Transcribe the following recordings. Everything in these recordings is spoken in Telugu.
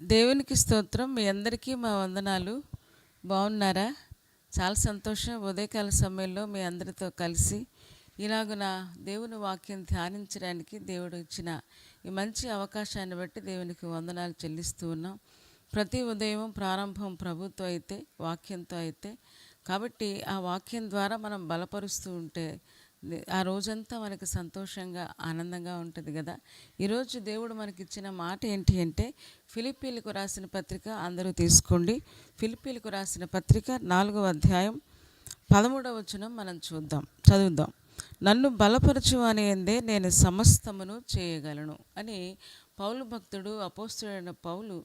దేవునికి స్తోత్రం. మీ అందరికీ మా వందనాలు. బాగున్నారా? చాలా సంతోషం. ఉదయకాల సమయంలో మీ అందరితో కలిసి ఇలాగున దేవుని వాక్యం ధ్యానించడానికి దేవుడు ఇచ్చిన ఈ మంచి అవకాశాన్ని బట్టి దేవునికి వందనాలు చెల్లిస్తూ ఉన్నాం. ప్రతి ఉదయం ప్రారంభం ప్రభుతో అయితే, వాక్యంతో అయితే, కాబట్టి ఆ వాక్యం ద్వారా మనం బలపరుస్తూ ఉంటే ఆ రోజంతా మనకి సంతోషంగా ఆనందంగా ఉంటుంది కదా. ఈరోజు దేవుడు మనకిచ్చిన మాట ఏంటి అంటే, ఫిలిప్పీలకు రాసిన పత్రిక అందరూ తీసుకోండి. ఫిలిప్పీలకు రాసిన పత్రిక 4వ అధ్యాయం 13వ వచనం మనం చదువుదాం. నన్ను బలపరచు అనేందే నేను సమస్తమును చేయగలను అని పౌలు భక్తుడు, అపోస్తుడైన పౌలు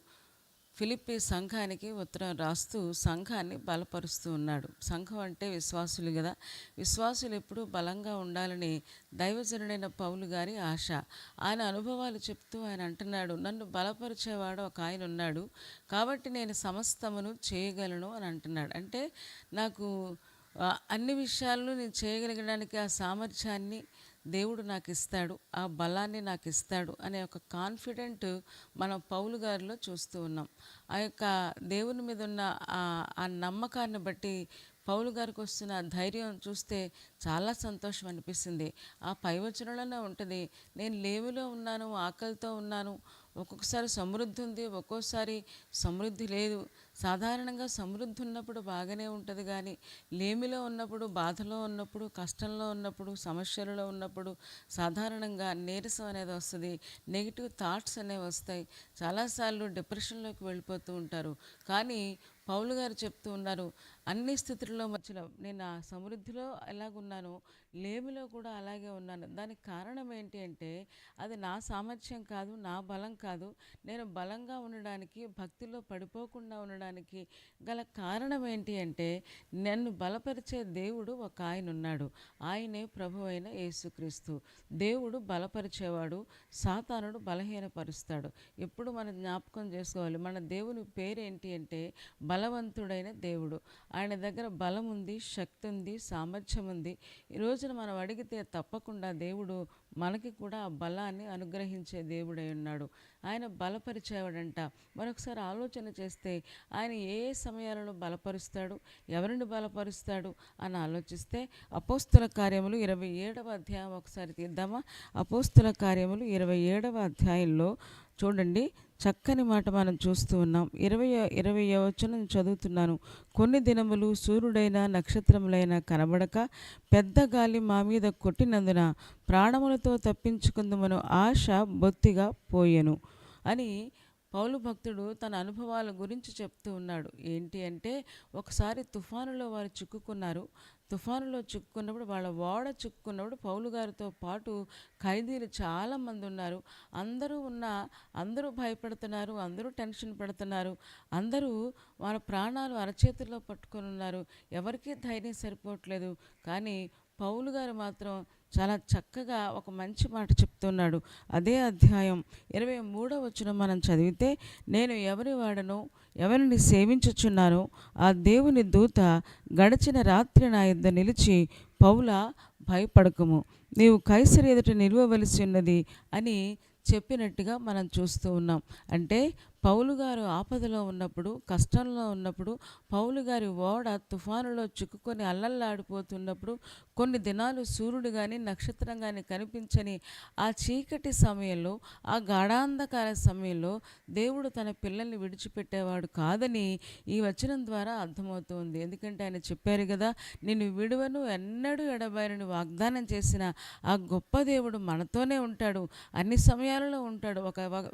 ఫిలిప్పీ సంఘానికి ఉత్తరం రాస్తూ సంఘాన్ని బలపరుస్తూ ఉన్నాడు. సంఘం అంటే విశ్వాసులు కదా. విశ్వాసులు ఎప్పుడూ బలంగా ఉండాలని దైవజనుడైన పౌలు గారి ఆశ. ఆయన అనుభవాలు చెప్తూ ఆయన అంటున్నాడు, నన్ను బలపరిచేవాడు ఒక ఆయన ఉన్నాడు, కాబట్టి నేను సమస్తమును చేయగలను అని అంటున్నాడు. అంటే నాకు అన్ని విషయాలను నేను చేయగలగడానికి ఆ సామర్థ్యాన్ని దేవుడు నాకు ఇస్తాడు, ఆ బలాన్ని నాకు ఇస్తాడు అనే ఒక కాన్ఫిడెంట్ మనం పౌలు గారిలో చూస్తూ ఉన్నాం. ఆ యొక్క దేవుని మీద ఉన్న ఆ నమ్మకాన్ని బట్టి పౌలు గారికి వస్తున్న ధైర్యం చూస్తే చాలా సంతోషం అనిపిస్తుంది. ఆ పై వచనంలోనే ఉంటుంది, నేను లేమిలో ఉన్నాను, ఆకలితో ఉన్నాను, ఒక్కొక్కసారి సమృద్ధి ఉంది, ఒక్కోసారి సమృద్ధి లేదు. సాధారణంగా సమృద్ధి ఉన్నప్పుడు బాగానే ఉంటుంది, కానీ లేమిలో ఉన్నప్పుడు, బాధలో ఉన్నప్పుడు, కష్టంలో ఉన్నప్పుడు, సమస్యలలో ఉన్నప్పుడు సాధారణంగా నీరసం అనేది వస్తుంది, నెగిటివ్ థాట్స్ అనేవి వస్తాయి. చాలాసార్లు డిప్రెషన్లోకి వెళ్ళిపోతూ ఉంటారు. కానీ పౌలు గారు చెప్తూ ఉన్నారు, అన్ని స్థితుల్లో మధ్యలో నేను ఆ సమృద్ధిలో ఎలాగున్నానో లేమిలో కూడా అలాగే ఉన్నాను. దానికి కారణం ఏంటి అంటే, అది నా సామర్థ్యం కాదు, నా బలం కాదు. నేను బలంగా ఉండడానికి, భక్తిలో పడిపోకుండా ఉండడానికి గల కారణం ఏంటి అంటే, నన్ను బలపరిచే దేవుడు ఒక ఆయన ఉన్నాడు. ఆయనే ప్రభు అయిన యేసుక్రీస్తు. దేవుడు బలపరిచేవాడు, సాతానుడు బలహీనపరుస్తాడు. ఎప్పుడు మనం జ్ఞాపకం చేసుకోవాలి, మన దేవుని పేరేంటి అంటే బలవంతుడైన దేవుడు. ఆయన దగ్గర బలం ఉంది, శక్తి ఉంది, సామర్థ్యం ఉంది. ఈ రోజున మనం అడిగితే తప్పకుండా దేవుడు మనకి కూడా ఆ బలాన్ని అనుగ్రహించే దేవుడై ఉన్నాడు. ఆయన బలపరిచేవాడంట. మరొకసారి ఆలోచన చేస్తే ఆయన ఏ సమయాలలో బలపరుస్తాడు, ఎవరిని బలపరుస్తాడు అని ఆలోచిస్తే అపోస్తుల కార్యములు 27వ అధ్యాయం ఒకసారి తీద్దామా. అపోస్తుల కార్యములు 27వ అధ్యాయంలో చూడండి, చక్కని మాట మనం చూస్తూ ఉన్నాం. 20వ వచనం చదువుతున్నాను. కొన్ని దినములు సూర్యుడైన నక్షత్రములైన కనబడక పెద్ద గాలి మా మీద కొట్టినందున ప్రాణములతో తప్పించుకుందామను ఆశ బొత్తిగా పోయెను అని పౌలు భక్తుడు తన అనుభవాల గురించి చెప్తూ ఉన్నాడు. ఏంటి అంటే, ఒకసారి తుఫానులో వారు చిక్కుకున్నారు. తుఫానులో చిక్కుకున్నప్పుడు, వాళ్ళ ఓడ చిక్కుకున్నప్పుడు పౌలు గారితో పాటు ఖైదీలు చాలామంది ఉన్నారు. అందరూ భయపడుతున్నారు, అందరూ టెన్షన్ పడుతున్నారు, అందరూ వాళ్ళ ప్రాణాలు అరచేతుల్లో పట్టుకొని ఉన్నారు. ఎవరికీ ధైర్యం సరిపోవట్లేదు. కానీ పౌలు గారు మాత్రం చాలా చక్కగా ఒక మంచి మాట చెప్తున్నాడు. అదే అధ్యాయం 23వ వచనం మనం చదివితే, నేను ఎవరి వాడను, ఎవరిని సేవించుచున్నానో ఆ దేవుని దూత గడిచిన రాత్రి నా యొద్ద నిలిచి, పౌలా భయపడకము, నీవు కైసరు ఎదుట నిలవవలసి ఉన్నది అని చెప్పినట్టుగా మనం చూస్తూ ఉన్నాం. అంటే పౌలు గారు ఆపదలో ఉన్నప్పుడు, కష్టంలో ఉన్నప్పుడు, పౌలు గారి ఓడ తుఫానులో చిక్కుకొని అల్లల్లాడిపోతున్నప్పుడు, కొన్ని దినాలు సూర్యుడు కానీ నక్షత్రం కానీ కనిపించని ఆ చీకటి సమయంలో, ఆ గాఢాంధకార సమయంలో దేవుడు తన పిల్లల్ని విడిచిపెట్టేవాడు కాదని ఈ వచనం ద్వారా అర్థమవుతుంది. ఎందుకంటే ఆయన చెప్పారు కదా, నిన్ను విడువను, ఎన్నడూ ఎడబాయనని వాగ్దానం చేసిన ఆ గొప్ప దేవుడు మనతోనే ఉంటాడు, అన్ని సమయాలలో ఉంటాడు.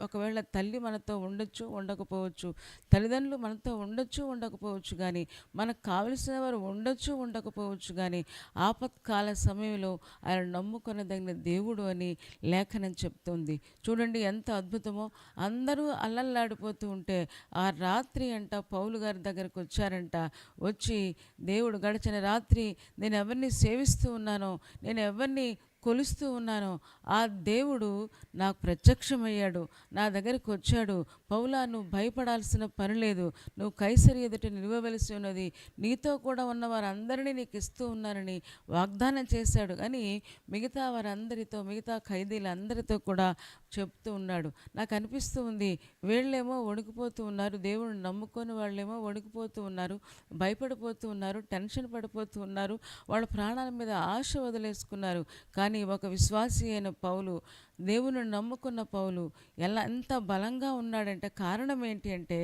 ఒకవేళ తల్లి మనతో ఉండొచ్చు, ఉండకపోవచ్చు, తల్లిదండ్రులు మనతో ఉండొచ్చు, ఉండకపోవచ్చు, కానీ మనకు కావలసిన వారు ఉండొచ్చు, ఉండకపోవచ్చు, కానీ ఆపత్కాల సమయంలో ఆయన నమ్ముకొనదగిన దేవుడు అని లేఖనం చెప్తుంది. చూడండి ఎంత అద్భుతమో. అందరూ అల్లల్లాడిపోతూ ఉంటే ఆ రాత్రి అంట పౌలు గారి దగ్గరకు వచ్చారంట. వచ్చి, దేవుడు గడిచిన రాత్రి నేను ఎవరిని సేవిస్తూ ఉన్నానో, నేను ఎవరిని కొలుస్తూ ఉన్నానో ఆ దేవుడు నాకు ప్రత్యక్షమయ్యాడు, నా దగ్గరికి వచ్చాడు. పౌలా, నువ్వు భయపడాల్సిన పని లేదు, నువ్వు కైసరి ఎదుట నిలవవలసి ఉన్నది, నీతో కూడా ఉన్న వారందరినీ నీకు ఇస్తూ ఉన్నానని వాగ్దానం చేశాడు. అని మిగతా వారందరితో, మిగతా ఖైదీలందరితో కూడా చెప్తూ ఉన్నాడు. నాకు అనిపిస్తూ ఉంది, వీళ్ళేమో వణికిపోతూ ఉన్నారు, దేవుడిని నమ్ముకొని వాళ్ళేమో వణికిపోతూ ఉన్నారు, భయపడిపోతూ ఉన్నారు, టెన్షన్ పడిపోతూ ఉన్నారు, వాళ్ళ ప్రాణాల మీద ఆశ వదిలేసుకున్నారు. కానీ ఒక విశ్వాసి అయిన పౌలు, దేవుని నమ్ముకున్న పౌలు ఎంత బలంగా ఉన్నాడంటే కారణం ఏంటి అంటే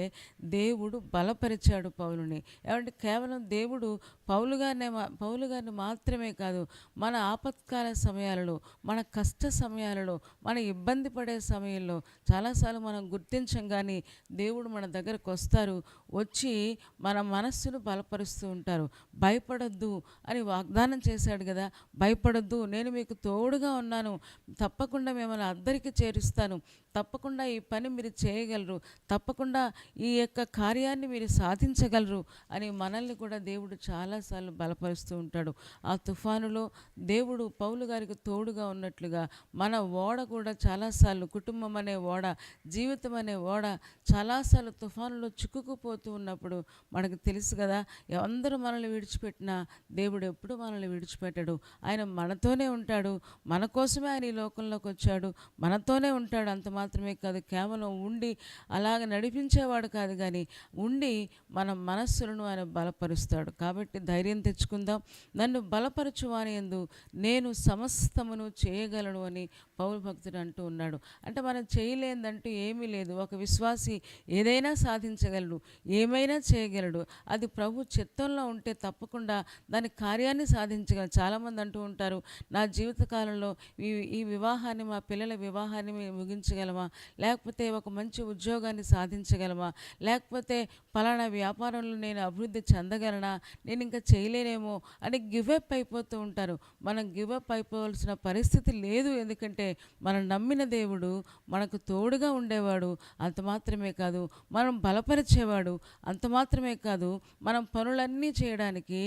దేవుడు బలపరిచాడు పౌలుని. ఏమంటే కేవలం దేవుడు పౌలు గారిని మాత్రమే కాదు, మన ఆపత్కాల సమయాలలో, మన కష్ట సమయాలలో, మన ఇబ్బంది పడే సమయంలో చాలాసార్లు మనం గుర్తించం, కానీ దేవుడు మన దగ్గరకు వస్తారు, వచ్చి మన మనస్సును బలపరుస్తూ ఉంటారు. భయపడొద్దు అని వాగ్దానం చేశాడు కదా, భయపడొద్దు, నేను మీకు తోడుగా ఉన్నాను, తప్పకుండా మిమ్మల్ని అద్దరికి చేరుస్తాను, తప్పకుండా ఈ పని మీరు చేయగలరు, తప్పకుండా ఈ యొక్క కార్యాన్ని మీరు సాధించగలరు అని మనల్ని కూడా దేవుడు చాలాసార్లు బలపరుస్తూ ఉంటాడు. ఆ తుఫానులో దేవుడు పౌలు గారికి తోడుగా ఉన్నట్లుగా మన ఓడ కూడా చాలాసార్లు, కుటుంబం అనే ఓడ, జీవితం అనే ఓడ చాలాసార్లు తుఫానులో చిక్కుకుపోతూ ఉన్నప్పుడు మనకు తెలుసు కదా, అందరూ మనల్ని విడిచిపెట్టినా దేవుడు ఎప్పుడు మనల్ని విడిచిపెట్టడు. ఆయన మనతోనే ఉంటాడు, మన కోసమే ఆయన ఈ లోకంలోకి వచ్చాడు, మనతోనే ఉంటాడు. అంత మాత్రమే కాదు, కేవలం ఉండి అలాగ నడిపించేవాడు కాదు, కానీ ఉండి మన మనస్సులను ఆయన బలపరుస్తాడు. కాబట్టి ధైర్యం తెచ్చుకుందాం. నన్ను బలపరచువాని యందు నేను సమస్తమును చేయగలను అని పౌలు భక్తుడు అంటూ ఉన్నాడు. అంటే మనం చేయలేదంటూ ఏమీ లేదు. ఒక విశ్వాసి ఏదైనా సాధించగలడు, ఏమైనా చేయగలడు. అది ప్రభు చిత్తంలో ఉంటే తప్పకుండా దాని కార్యాన్ని సాధించగలడు. చాలామంది అంటూ ఉంటారు, నా జీవితకాలంలో ఈ వివాహాన్ని, మా పిల్లల వివాహాన్ని ముగించగలమా, లేకపోతే ఒక మంచి ఉద్యోగాన్ని సాధించగలమా, లేకపోతే పలానా వ్యాపారంలో నేను అభివృద్ధి చెందగలనా, నేను ఇంకా చేయలేనేమో అని గివప్ అయిపోతూ ఉంటారు. మనం గివప్ అయిపోవాల్సిన పరిస్థితి లేదు. ఎందుకంటే మనం నమ్మిన దేవుడు మనకు తోడుగా ఉండేవాడు. అంత మాత్రమే కాదు, మనం బలపరిచేవాడు. అంత మాత్రమే కాదు, మనం పనులన్నీ చేయడానికి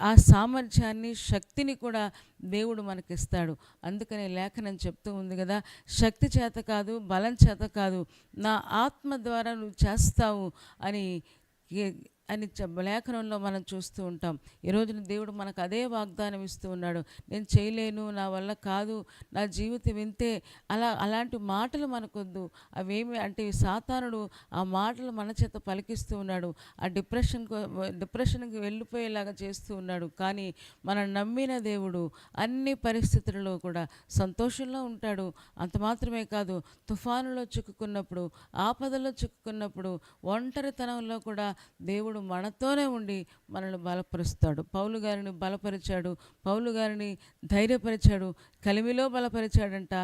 ఆ సామర్థ్యాన్ని, శక్తిని కూడా దేవుడు మనకిస్తాడు. అందుకనే లేఖనం చెప్తూ ఉంది కదా, శక్తి చేత కాదు, బలం చేత కాదు, నా ఆత్మ ద్వారా నువ్వు చేస్తావు అని లేఖనంలో మనం చూస్తూ ఉంటాం. ఈరోజున దేవుడు మనకు అదే వాగ్దానం ఇస్తూ ఉన్నాడు. నేను చేయలేను, నా వల్ల కాదు, నా జీవితం ఇంతే, అలాంటి మాటలు మనకొద్దు. అంటే సాతానుడు ఆ మాటలు మన చేత పలికిస్తూ ఉన్నాడు. ఆ డిప్రెషన్కి వెళ్ళిపోయేలాగా చేస్తూ ఉన్నాడు. కానీ మనం నమ్మిన దేవుడు అన్ని పరిస్థితులలో కూడా సంతోషంలో ఉంటాడు. అంత మాత్రమే కాదు, తుఫానులో చిక్కుకున్నప్పుడు, ఆపదలో చిక్కుకున్నప్పుడు, ఒంటరితనంలో కూడా దేవుడు మనతోనే ఉండి మనల్ని బలపరుస్తాడు. పౌలు గారిని బలపరిచాడు, పౌలు గారిని ధైర్యపరిచాడు, కలిమిలో బలపరిచాడంట,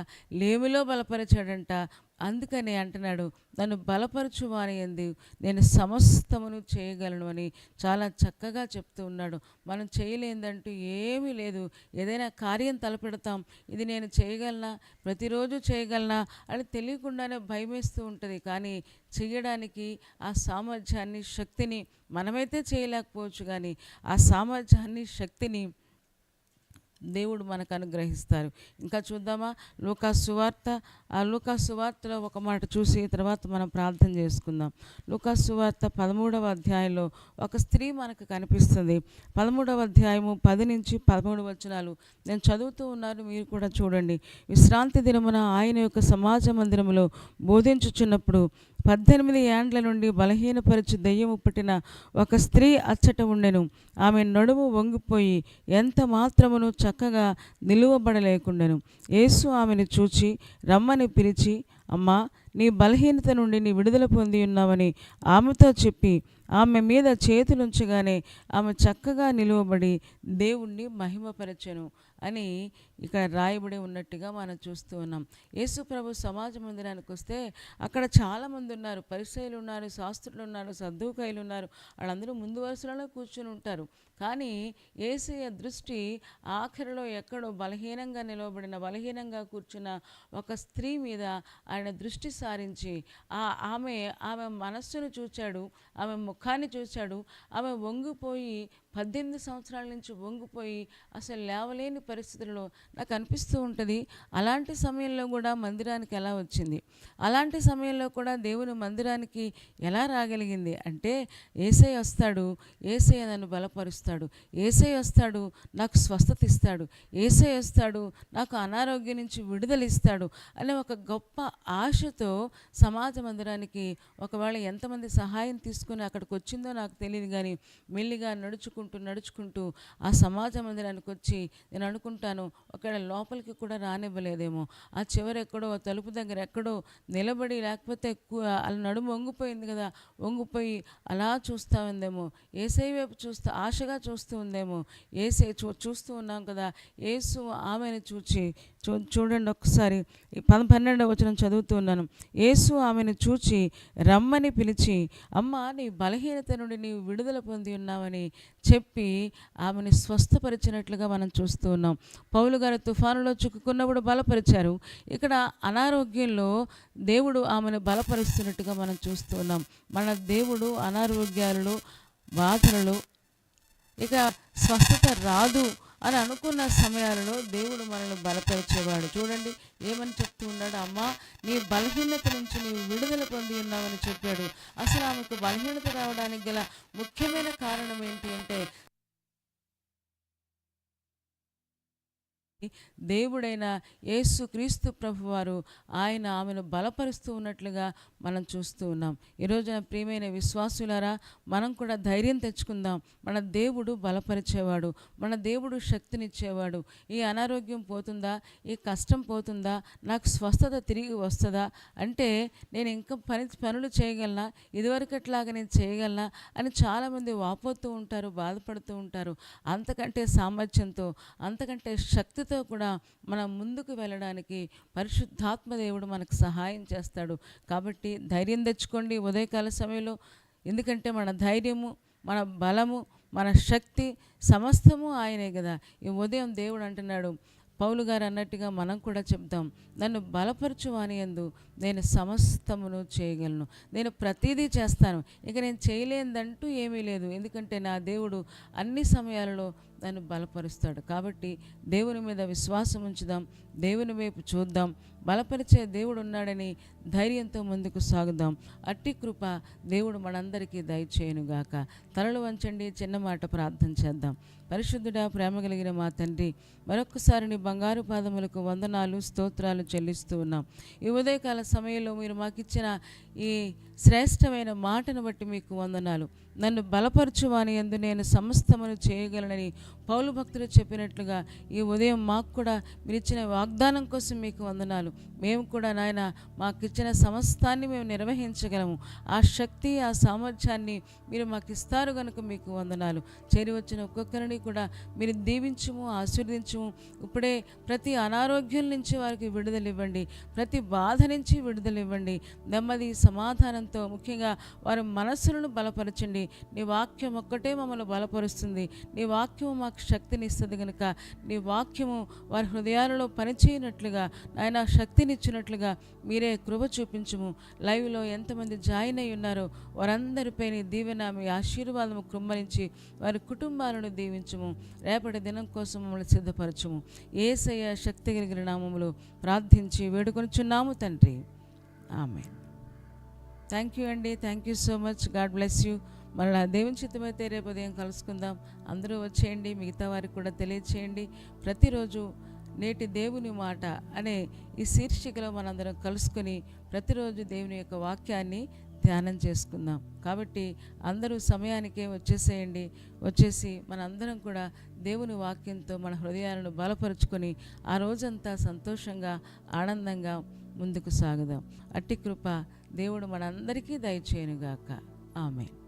లేమిలో బలపరిచాడంట. అందుకని అంటున్నాడు, నన్ను బలపరచువాని యందు నేను సమస్తమును చేయగలను అని చాలా చక్కగా చెప్తూ ఉన్నాడు. మనం చేయలేదంటూ ఏమీ లేదు. ఏదైనా కార్యం తలపెడతాం, ఇది నేను చేయగలనా, ప్రతిరోజు చేయగలనా అని తెలియకుండానే భయమేస్తూ ఉంటుంది. కానీ చేయడానికి ఆ సామర్థ్యాన్ని, శక్తిని మనమైతే చేయలేకపోవచ్చు, కానీ ఆ సామర్థ్యాన్ని, శక్తిని దేవుడు మనకు అనుగ్రహిస్తారు. ఇంకా చూద్దామా, లూకాసు సువార్త. ఆ లూకాసు సువార్తలో ఒక మాట చూసి తర్వాత మనం ప్రార్థన చేసుకుందాం. లూకాసు సువార్త 13వ అధ్యాయంలో ఒక స్త్రీ మనకు కనిపిస్తుంది. 13వ అధ్యాయము 10 నుంచి 13 వచనాలు నేను చదువుతూ ఉన్నాను, మీరు కూడా చూడండి. విశ్రాంతి దినమున ఆయన యొక్క సమాజ మందిరములో బోధించుచున్నప్పుడు 18 ఏండ్ల నుండి బలహీనపరిచి దెయ్యము పట్టిన ఒక స్త్రీ అచ్చట ఉండెను. ఆమె నడుము వంగిపోయి ఎంత మాత్రమును చక్కగా నిలువబడలేకుండెను. యేసు ఆమెను చూచి రమ్మని పిలిచి, అమ్మా, నీ బలహీనత నుండి నీ విడుదల పొంది ఉన్నావని ఆమెతో చెప్పి ఆమె మీద చేతులుంచగానే ఆమె చక్కగా నిలువబడి దేవుణ్ణి మహిమపరచెను అని ఇక్కడ రాయబడి ఉన్నట్టుగా మనం చూస్తూ ఉన్నాం. యేసు ప్రభు సమాజ మందిరానికి వస్తే అక్కడ చాలామంది ఉన్నారు. పరిసయ్యులు ఉన్నారు, శాస్త్రులు ఉన్నారు, సద్దూకయ్యులు ఉన్నారు. వాళ్ళందరూ ముందు వరుసలోనే కూర్చుని ఉంటారు. కానీ యేసయ్య దృష్టి ఆఖరిలో ఎక్కడో బలహీనంగా నిలవబడిన, బలహీనంగా కూర్చున్న ఒక స్త్రీ మీద ఆయన దృష్టి సారించి ఆమె మనస్సును చూచాడు, ఆమె ముఖాన్ని చూశాడు. ఆమె వంగిపోయి 18 సంవత్సరాల నుంచి వంగిపోయి అసలు లేవలేని పరిస్థితుల్లో నాకు అనిపిస్తూ ఉంటుంది. అలాంటి సమయంలో కూడా మందిరానికి ఎలా వచ్చింది, అలాంటి సమయంలో కూడా దేవుని మందిరానికి ఎలా రాగలిగింది అంటే, యేసయ్య వస్తాడు, యేసయ్య నన్ను బలపరుస్తాడు, యేసయ్య వస్తాడు నాకు స్వస్థత ఇస్తాడు, యేసయ్య వస్తాడు నాకు అనారోగ్యం నుంచి విడుదల ఇస్తాడు అనే ఒక గొప్ప ఆశతో సమాజ మందిరానికి ఒకవేళ ఎంతమంది సహాయం తీసుకుని అక్కడికి వచ్చిందో నాకు తెలియదు, కానీ మెల్లిగా నడుచుకుంటూ ఆ సమాజ మందిరానికి వచ్చి నేను అనుకుంటాను ఒకవేళ లోపలికి కూడా రానివ్వలేదేమో, ఆ చివరి ఎక్కడో తలుపు దగ్గర ఎక్కడో నిలబడి, లేకపోతే అలా నడుము వంగిపోయింది కదా, వంగిపోయి అలా చూస్తూ ఉందేమో, యేసయ్య వైపు ఆశగా చూస్తూ ఉందేమో, యేసయ్య చూస్తూ ఉన్నాం కదా, యేసు ఆమెను చూడండి ఒకసారి 12వ వచనం చదువుతూ ఉన్నాను. యేసు ఆమెను చూచి రమ్మని పిలిచి, అమ్మ నీ బలహీనత నుండి నీవు విడుదల పొంది ఉన్నావని చెప్పి ఆమెను స్వస్థపరిచినట్లుగా మనం చూస్తూ ఉన్నాం. పౌలు గారు తుఫానులో చిక్కుకున్నప్పుడు బలపరిచారు. ఇక్కడ అనారోగ్యంలో దేవుడు ఆమెను బలపరుస్తున్నట్టుగా మనం చూస్తూ ఉన్నాం. మన దేవుడు అనారోగ్యాలలో, బాధలలో ఇక స్వస్థత రాదు అని అనుకున్న సమయాలలో దేవుడు మనల్ని బలపరిచేవాడు. చూడండి ఏమని చెప్తూ ఉన్నాడు, అమ్మా నీ బలహీనత నుంచి నీవు విడుదల పొంది ఉన్నావని చెప్పాడు. అసలు ఆమెకు బలహీనత రావడానికి గల ముఖ్యమైన కారణం ఏంటి అంటే, దేవుడైన యేసు క్రీస్తు ప్రభువారు ఆయన ఆమెను బలపరుస్తూ ఉన్నట్లుగా మనం చూస్తూ ఉన్నాం. ఈరోజు ప్రియమైన విశ్వాసులారా, మనం కూడా ధైర్యం తెచ్చుకుందాం. మన దేవుడు బలపరిచేవాడు, మన దేవుడు శక్తినిచ్చేవాడు. ఈ అనారోగ్యం పోతుందా, ఈ కష్టం పోతుందా, నాకు స్వస్థత తిరిగి వస్తుందా అంటే నేను ఇంకా పనులు చేయగలనా, ఇదివరకట్లాగా నేను చేయగలనా అని చాలామంది వాపోతూ ఉంటారు, బాధపడుతూ ఉంటారు. అంతకంటే సామర్థ్యంతో, అంతకంటే శక్తితో కూడా మనం ముందుకు వెళ్ళడానికి పరిశుద్ధాత్మ దేవుడు మనకు సహాయం చేస్తాడు. కాబట్టి ధైర్యం తెచ్చుకోండి ఉదయకాల సమయంలో. ఎందుకంటే మన ధైర్యము, మన బలము, మన శక్తి సమస్తము ఆయనే కదా. ఈ ఉదయం దేవుడు అంటున్నాడు, పౌలు గారు అన్నట్టుగా మనం కూడా చెప్దాం, నన్ను బలపరచువాని యందు నేను సమస్తమును చేయగలను, నేను ప్రతిదీ చేస్తాను, ఇక నేను చేయలేదంటూ ఏమీ లేదు. ఎందుకంటే నా దేవుడు అన్ని సమయాలలో నన్ను బలపరుస్తాడు. కాబట్టి దేవుని మీద విశ్వాసం ఉంచుదాం, దేవుని వైపు చూద్దాం, బలపరిచే దేవుడు ఉన్నాడని ధైర్యంతో ముందుకు సాగుదాం. అట్టి కృప దేవుడు మనందరికీ దయచేయునుగాక. తలలు వంచండి, చిన్న మాట ప్రార్థన చేద్దాం. పరిశుద్ధుడా, ప్రేమ కలిగిన మా తండ్రి, మరొక్కసారి నీ బంగారు పాదములకు వందనాలు, స్తోత్రాలు చెల్లిస్తూ ఉన్నాం. ఈ ఉదయకాల సమయంలో మీరు మాకు ఇచ్చిన ఈ శ్రేష్టమైన మాటను బట్టి మీకు వందనాలు. నన్ను బలపరచువాని యందు నేను సమస్తమును చేయగలనని పౌలు భక్తులు చెప్పినట్లుగా ఈ ఉదయం మాకు కూడా మీరు ఇచ్చిన వాగ్దానం కోసం మీకు వందనాలు. మేము కూడా నాయన మాకు ఇచ్చిన సమస్తాన్ని మేము నిర్వహించగలము. ఆ శక్తి, ఆ సామర్థ్యాన్ని మీరు మాకు ఇస్తారు కనుక మీకు వందనాలు. చేరి వచ్చిన ఒక్కొక్కరిని కూడా మీరు దీవించుము, ఆశీర్వదించుము. ఇప్పుడే ప్రతి అనారోగ్యం నుంచి వారికి విడుదల ఇవ్వండి, ప్రతి బాధ నుంచి విడుదల ఇవ్వండి. నెమ్మది, సమాధానంతో ముఖ్యంగా వారి మనస్సులను బలపరచండి. నీ వాక్యం ఒక్కటే మమ్మల్ని బలపరుస్తుంది. నీ వాక్యము మాకు శక్తిని ఇస్తుంది కనుక నీ వాక్యము వారి హృదయాలలో పనిచేయనట్లుగా, నాయన శక్తినిచ్చినట్లుగా మీరే కృప చూపించుము. లైవ్లో ఎంతమంది జాయిన్ అయి ఉన్నారో వారందరిపై నీ దీవెన, మీ ఆశీర్వాదము కృమ్మరించి వారి కుటుంబాలను దీవించుము. రేపటి దినం కోసం మమ్మల్ని సిద్ధపరచుము. యేసయ్య శక్తి కలిగిన నామములో ప్రార్థించి వేడుకొనుచున్నాము తండ్రి, ఆమేన్. థ్యాంక్ యూ అండి, thank you so much. God bless you. మరలా దేవుని చిత్తమైతే రేపు ఉదయం కలుసుకుందాం. అందరూ వచ్చేయండి, మిగతా వారికి కూడా తెలియచేయండి. ప్రతిరోజు నేటి దేవుని మాట అనే ఈ శీర్షికలో మనందరం కలుసుకొని ప్రతిరోజు దేవుని యొక్క వాక్యాన్ని ధ్యానం చేసుకుందాం. కాబట్టి అందరూ సమయానికే వచ్చేసేయండి. వచ్చేసి మనందరం కూడా దేవుని వాక్యంతో మన హృదయాలను బలపరుచుకొని ఆ రోజంతా సంతోషంగా, ఆనందంగా ముందుకు సాగుదాం. అట్టి కృప దేవుడు మనందరికీ దయచేయునుగాక. ఆమేన్.